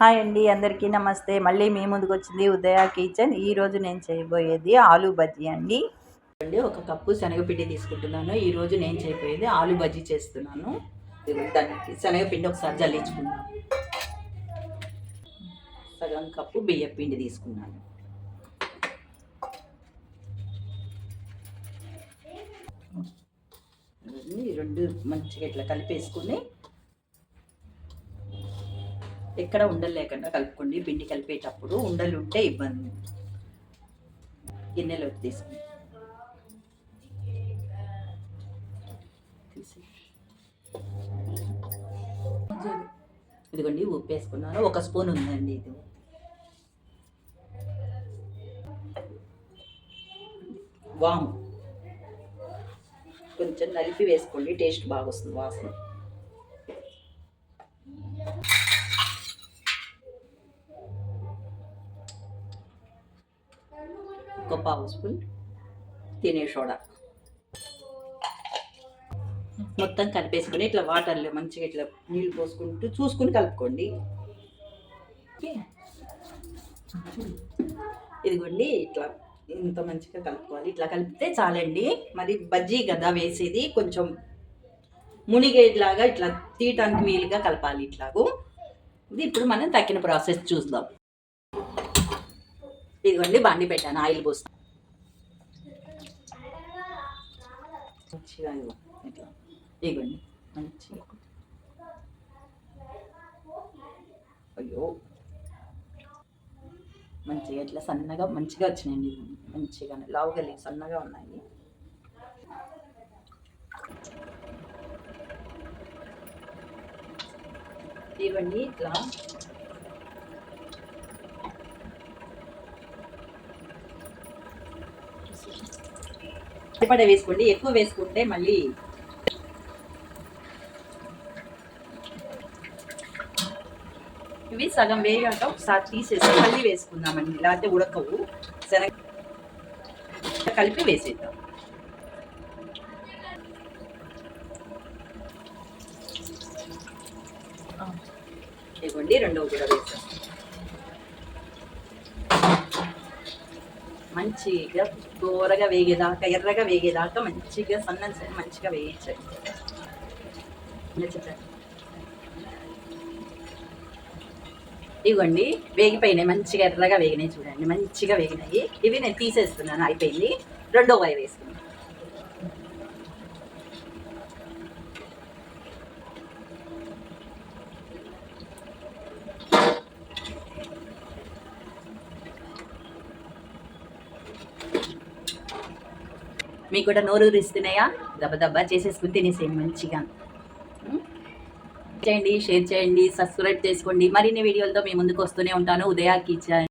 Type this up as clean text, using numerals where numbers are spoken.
Hi అండి, అందరికీ నమస్తే. మళ్ళీ మీ ముందుకు వచ్చింది ఉదయ కిచెన్. ఈరోజు నేను చేయబోయేది ఆలూ బజ్జీ అండి. ఒక కప్పు శనగపిండి తీసుకుంటున్నాను. ఈరోజు నేను చేయబోయేది ఆలూ బజ్జీ చేస్తున్నాను. దానికి శనగపిండి ఒకసారి జల్లించుకున్నాను. సగం కప్పు బియ్యం పిండి తీసుకున్నాను. రెండు మంచిగా ఇట్లా కలిపేసుకుని ఎక్కడ ఉండలు లేకుండా కలుపుకోండి. పిండి కలిపేటప్పుడు ఉండలు ఉంటే ఇబ్బంది. గిన్నెలో తీసుకుని ఇదిగోండి ఉప్పు వేసుకున్నాను. 1 స్పూన్ ఉందండి. ఇది వాము కొంచెం నలిపి వేసుకోండి, టేస్ట్ బాగా వస్తుంది వాసన. ఒక పావు స్పూన్ తినే సోడా మొత్తం కలిపేసుకొని ఇట్లా వాటర్లో మంచిగా ఇట్లా నీళ్ళు పోసుకుంటూ చూసుకుని కలుపుకోండి. ఇదిగోండి ఇట్లా ఇంత మంచిగా కలుపుకోవాలి. ఇట్లా కలిపితే చాలండి. మరి బజ్జీ కదా వేసేది, కొంచెం మునిగేలాగా ఇట్లా తీయటానికి వీలుగా కలపాలి. ఇట్లాగూ ఇది ఇప్పుడు మనం తక్కిన ప్రాసెస్ చూద్దాం. ఇదిగోండి బాండి పెట్టాను, ఆయిల్ పోస్తాను. మంచిగా ఇట్లా ఇదిగోండి మంచిగా. అయ్యో మంచిగా ఇట్లా సన్నగా మంచిగా వచ్చినాయండి. మంచిగా లావుగా లేవు, సన్నగా ఉన్నాయి. ఇవ్వండి ఇట్లా సరిపడా వేసుకోండి. ఎక్కువ వేసుకుంటే మళ్ళీ ఇవి సగం వేగాక ఒకసారి తీసేసి మళ్ళీ వేసుకుందామండి. లేకపోతే ఉడకవు. శనగ కలిపి వేసేద్దాం. ఇవ్వండి రెండవ కూడా వేసాం. మంచిగా దూరగా వేగేదాకా, ఎర్రగా వేగేదాకా మంచిగా మంచిగా వేయించండి. ఇవ్వండి వేగిపోయినాయి, మంచిగా ఎర్రగా వేగినాయి. చూడండి మంచిగా వేగినాయి. ఇవి నేను తీసేస్తున్నాను, అయిపోయింది. రెండో వాయి వేసుకున్నాను. మీకు కూడా నోరు రిస్తున్నాయా? దబ్బా చేసేసుకుని తినేసేయండి మంచిగా. చేయండి, షేర్ చేయండి, సబ్స్క్రైబ్ చేసుకోండి. మరిన్ని వీడియోలతో మీ ముందుకు వస్తూనే ఉంటాను. ఉదయ కిచెన్.